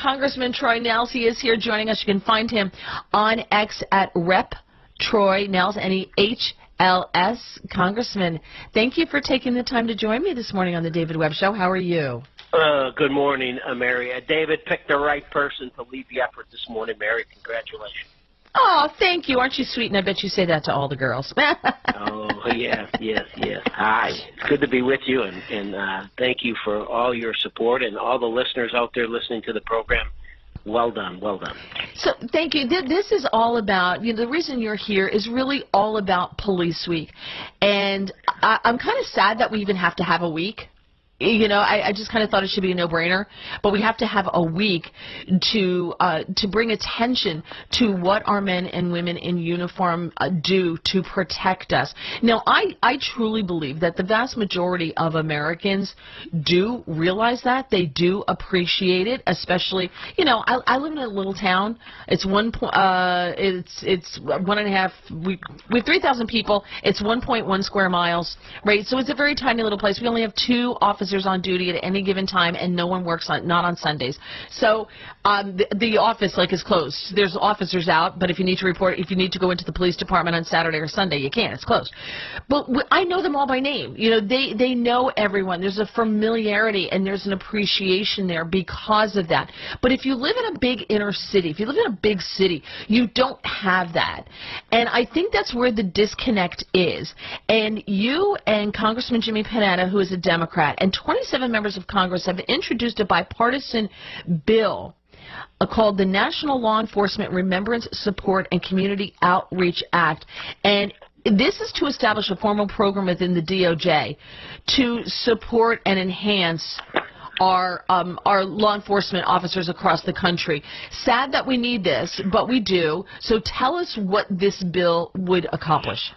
Congressman Troy Nehls, he is here joining us. You can find him on X at Rep. Troy Nehls, N-E-H-L-S. Congressman, thank you for taking the time to join me this morning on the David Webb Show. How are you? Good morning, Mary. David picked the right person to lead the effort this morning, Mary. Congratulations. Oh, thank you. Aren't you sweet? And I bet you say that to all the girls. Oh, yes. Hi. It's good to be with you, and thank you for all your support and all the listeners out there listening to the program. Well done. So, thank you. This is all about, the reason you're here is really all about Police Week. And I'm kind of sad that we even have to have a week. I just kind of thought it should be a no-brainer, but we have to have a week to bring attention to what our men and women in uniform do to protect us. Now, I truly believe that the vast majority of Americans do realize that. They do appreciate it, especially, I live in a little town. It's it's 1.5, we have 3,000 people. It's 1.1 square miles, right? So it's a very tiny little place. We only have 2 officers on duty at any given time, and no one works not on Sundays. So the office is closed. There's officers out, but if you need to go into the police department on Saturday or Sunday, you can't. It's closed. But I know them all by name. They know everyone. There's a familiarity and there's an appreciation there because of that. But if you live in a big inner city, if you live in a big city, you don't have that. And I think that's where the disconnect is. And you and Congressman Jimmy Panetta, who is a Democrat, and 27 members of Congress have introduced a bipartisan bill called the National Law Enforcement Remembrance, Support, and Community Outreach Act. And this is to establish a formal program within the DOJ to support and enhance our law enforcement officers across the country. Sad that we need this, but we do. So tell us what this bill would accomplish.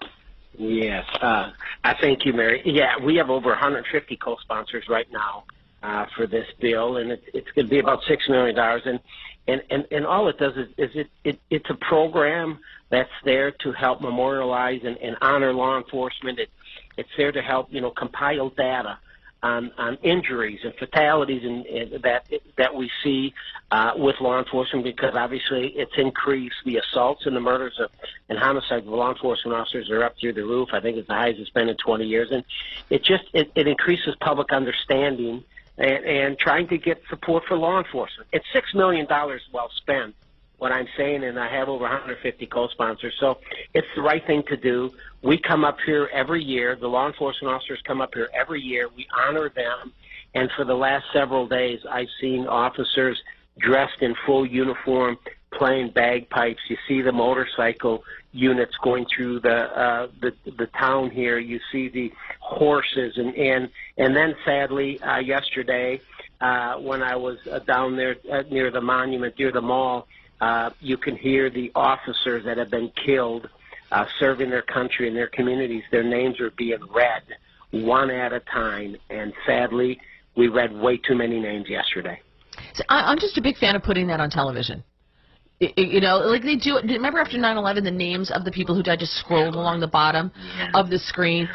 Yes, I thank you, Mary. Yeah, we have over 150 co-sponsors right now for this bill, and it's going to be about $6 million. And all it does is it's a program that's there to help memorialize and honor law enforcement. It's there to help compile data on injuries and fatalities and that we see with law enforcement, because obviously it's increased. The assaults and the murders and homicides of law enforcement officers are up through the roof. I think it's the highest it's been in 20 years, and it increases public understanding and trying to get support for law enforcement. It's $6 million well spent, what I'm saying, and I have over 150 co-sponsors, so it's the right thing to do. We come up here every year. The law enforcement officers come up here every year. We honor them, and for the last several days, I've seen officers dressed in full uniform playing bagpipes. You see the motorcycle units going through the town here. You see the horses, and then sadly yesterday when I was down there near the monument, near the mall, you can hear the officers that have been killed serving their country and their communities. Their names are being read one at a time, and sadly, we read way too many names yesterday. So I'm just a big fan of putting that on television. Like they do. Remember after 9/11, the names of the people who died just scrolled along the bottom of the screen.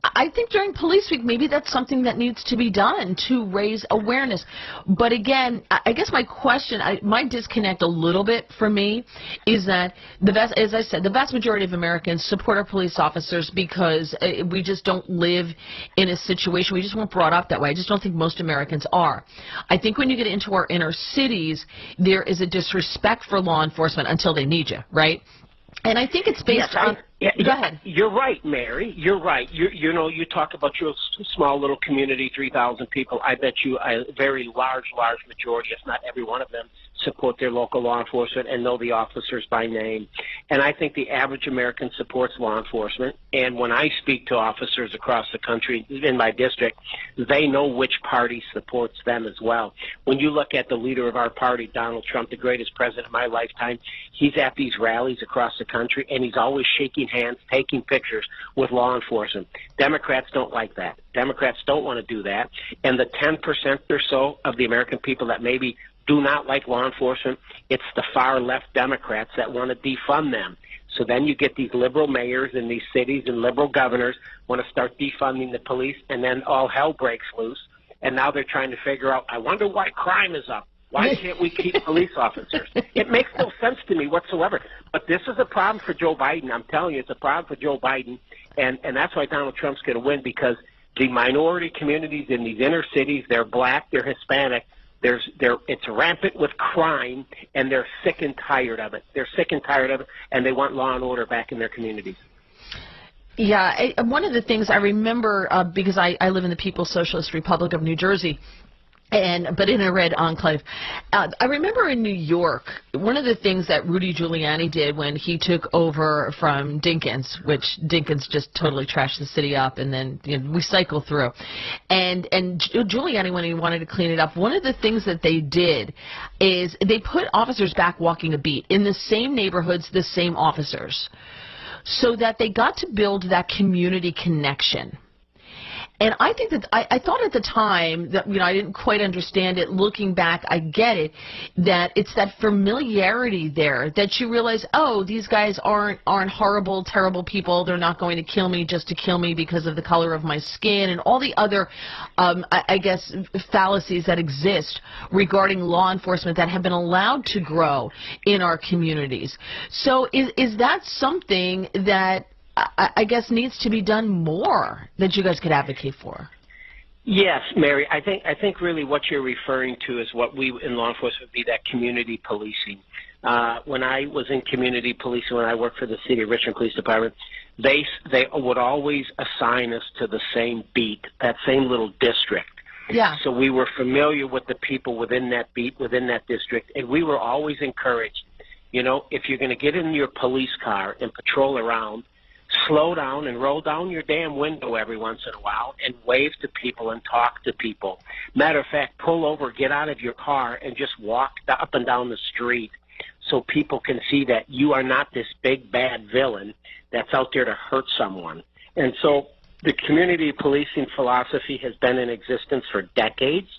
I think during Police Week, maybe that's something that needs to be done to raise awareness. But again, I guess my question, my disconnect a little bit for me is that, as I said, the vast majority of Americans support our police officers because we just don't live in a situation, we just weren't brought up that way. I just don't think most Americans are. I think when you get into our inner cities, there is a disrespect for law enforcement until they need you, right? And I think it's based on... Go ahead. You're right, Mary. You're right. You talk about your small little community, 3,000 people. I bet you a very large majority, if not every one of them, support their local law enforcement and know the officers by name. And I think the average American supports law enforcement. And when I speak to officers across the country, in my district, they know which party supports them as well. When you look at the leader of our party, Donald Trump, the greatest president of my lifetime, he's at these rallies across the country, and he's always shaking hands, taking pictures with law enforcement. Democrats don't like that. Democrats don't want to do that. And the 10% or so of the American people that maybe do not like law enforcement, it's the far left Democrats that want to defund them. So then you get these liberal mayors in these cities and liberal governors want to start defunding the police, and then all hell breaks loose. And now they're trying to figure out, I wonder why crime is up. Why can't we keep police officers? It makes no sense to me whatsoever. But this is a problem for Joe Biden. I'm telling you, it's a problem for Joe Biden, and that's why Donald Trump's going to win, because the minority communities in these inner cities, they're black, they're Hispanic, it's rampant with crime, and they're sick and tired of it. They're sick and tired of it, and they want law and order back in their communities. Yeah, one of the things I remember, because I live in the People's Socialist Republic of New Jersey, but in a red enclave. I remember in New York, one of the things that Rudy Giuliani did when he took over from Dinkins, which Dinkins just totally trashed the city up, and then we cycle through. And Giuliani, when he wanted to clean it up, one of the things that they did is they put officers back walking a beat in the same neighborhoods, the same officers, so that they got to build that community connection. And I think that I thought at the time that, I didn't quite understand it. Looking back, I get it, that it's that familiarity there that you realize, oh, these guys aren't horrible, terrible people. They're not going to kill me just to kill me because of the color of my skin, and all the other, I guess, fallacies that exist regarding law enforcement that have been allowed to grow in our communities. So is that something that I guess needs to be done more that you guys could advocate for? Yes, Mary. I think really what you're referring to is what we in law enforcement would be that community policing. When I was in community policing, when I worked for the City of Richmond Police Department, they would always assign us to the same beat, that same little district. Yeah. So we were familiar with the people within that beat, within that district, and we were always encouraged, if you're going to get in your police car and patrol around, slow down and roll down your damn window every once in a while and wave to people and talk to people. Matter of fact, pull over, get out of your car, and just walk up and down the street so people can see that you are not this big bad villain that's out there to hurt someone. And so the community policing philosophy has been in existence for decades.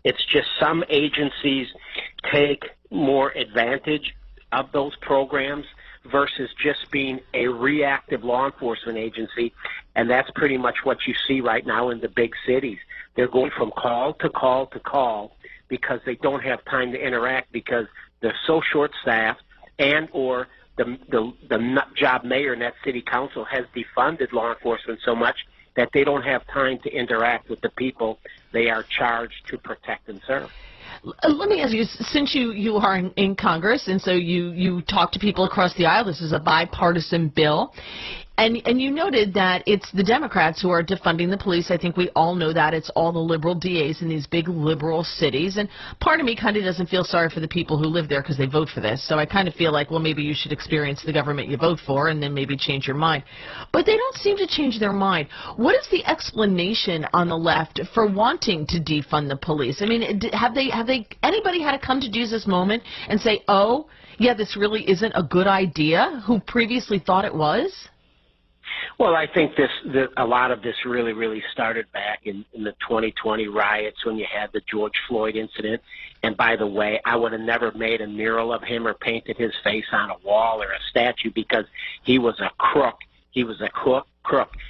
It's just some agencies take more advantage of those programs versus just being a reactive law enforcement agency, and that's pretty much what you see right now in the big cities. They're going from call to call to call because they don't have time to interact because they're so short-staffed, and or the nut job mayor in that city council has defunded law enforcement so much that they don't have time to interact with the people they are charged to protect and serve. Let me ask you, since you are in Congress, and so you talk to people across the aisle, this is a bipartisan bill, and you noted that it's the Democrats who are defunding the police. I think we all know that. It's all the liberal DAs in these big liberal cities, and part of me kind of doesn't feel sorry for the people who live there because they vote for this, so I kind of feel like, well, maybe you should experience the government you vote for and then maybe change your mind. But they don't seem to change their mind. What is the explanation on the left for wanting to defund the police? I mean, have anybody had to come to Jesus moment and say, oh, yeah, this really isn't a good idea, who previously thought it was? Well, I think a lot of this really started back in the 2020 riots when you had the George Floyd incident. And by the way, I would have never made a mural of him or painted his face on a wall or a statue because he was a crook. He was a crook.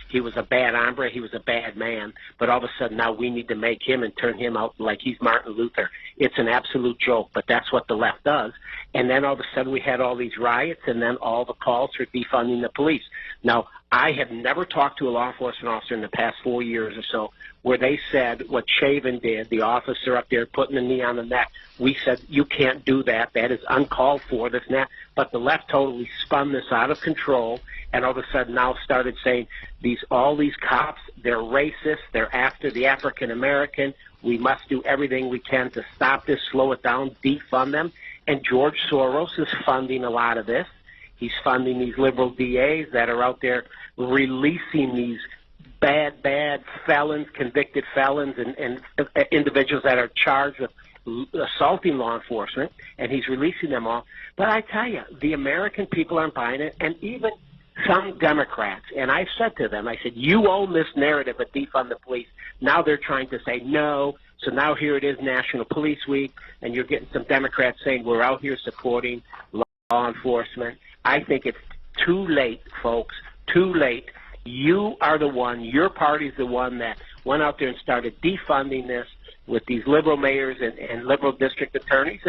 He was a bad hombre. He was a bad man. But all of a sudden now we need to make him and turn him out like he's Martin Luther. It's an absolute joke, but that's what the left does. And then all of a sudden we had all these riots and then all the calls for defunding the police. Now, I have never talked to a law enforcement officer in the past 4 years or so where they said what Shaven did, the officer up there putting the knee on the neck. We said, you can't do that. That is uncalled for, this and that. But the left totally spun this out of control and all of a sudden now started saying all these cops, they're racist, they're after the African American. We must do everything we can to stop this, slow it down, defund them. And George Soros is funding a lot of this. He's funding these liberal DAs that are out there releasing these bad felons, convicted felons, and individuals that are charged with assaulting law enforcement, and he's releasing them all. But I tell you, the American people aren't buying it, and even some Democrats, and I said to them, I said, you own this narrative of defund the police. Now they're trying to say no. So now here it is, National Police Week, and you're getting some Democrats saying we're out here supporting law enforcement. I think it's too late, folks, too late. You are the one, your party's the one that went out there and started defunding this, with these liberal mayors and liberal district attorneys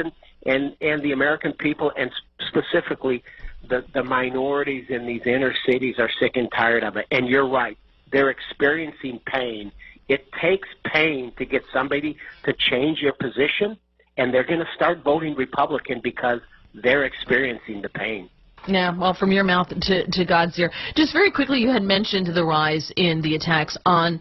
and the American people, and specifically the minorities in these inner cities are sick and tired of it. And you're right. They're experiencing pain. It takes pain to get somebody to change their position, and they're going to start voting Republican because they're experiencing the pain. Yeah, well, from your mouth to God's ear. Just very quickly, you had mentioned the rise in the attacks on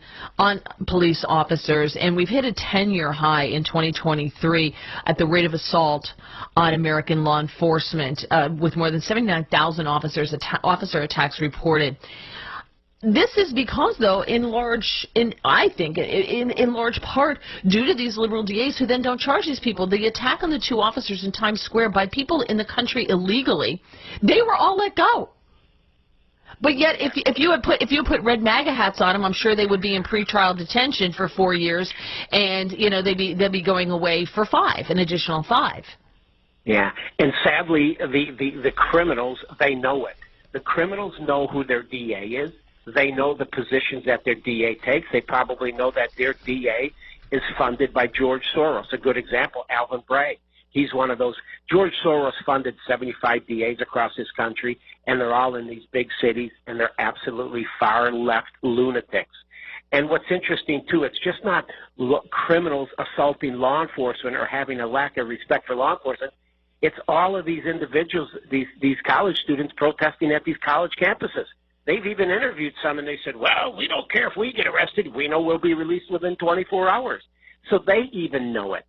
police officers, and we've hit a 10-year high in 2023 at the rate of assault on American law enforcement, with more than 79,000 officer attacks reported. This is because, though, I think, in large part, due to these liberal DAs who then don't charge these people. The attack on the 2 officers in Times Square by people in the country illegally, they were all let go. But yet, if you had put red MAGA hats on them, I'm sure they would be in pretrial detention for 4 years, and they'd be going away for 5, an additional 5. Yeah, and sadly, the criminals, they know it. The criminals know who their DA is. They know the positions that their DA takes. They probably know that their DA is funded by George Soros. A good example, Alvin Bragg. He's one of those. George Soros funded 75 DAs across this country, and they're all in these big cities, and they're absolutely far-left lunatics. And what's interesting, too, it's just not criminals assaulting law enforcement or having a lack of respect for law enforcement. It's all of these individuals, these college students protesting at these college campuses. They've even interviewed some, and they said, well, we don't care if we get arrested. We know we'll be released within 24 hours. So they even know it.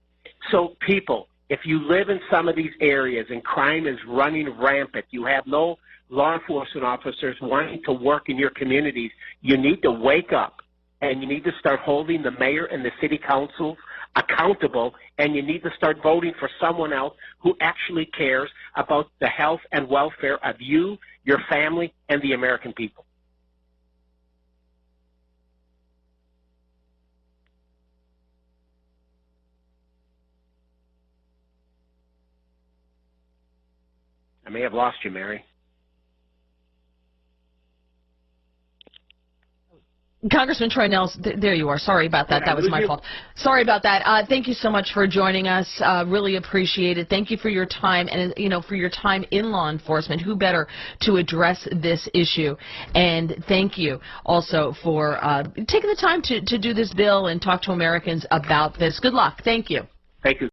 So people, if you live in some of these areas and crime is running rampant, you have no law enforcement officers wanting to work in your communities, you need to wake up, and you need to start holding the mayor and the city council accountable, and you need to start voting for someone else who actually cares about the health and welfare of you, your family, and the American people. I may have lost you, Mary. Congressman Troy Nehls, there you are. Sorry about that. That was my fault. Sorry about that. Thank you so much for joining us. Really appreciate it. Thank you for your time and, for your time in law enforcement. Who better to address this issue? And thank you also for taking the time to do this bill and talk to Americans about this. Good luck. Thank you. Thank you.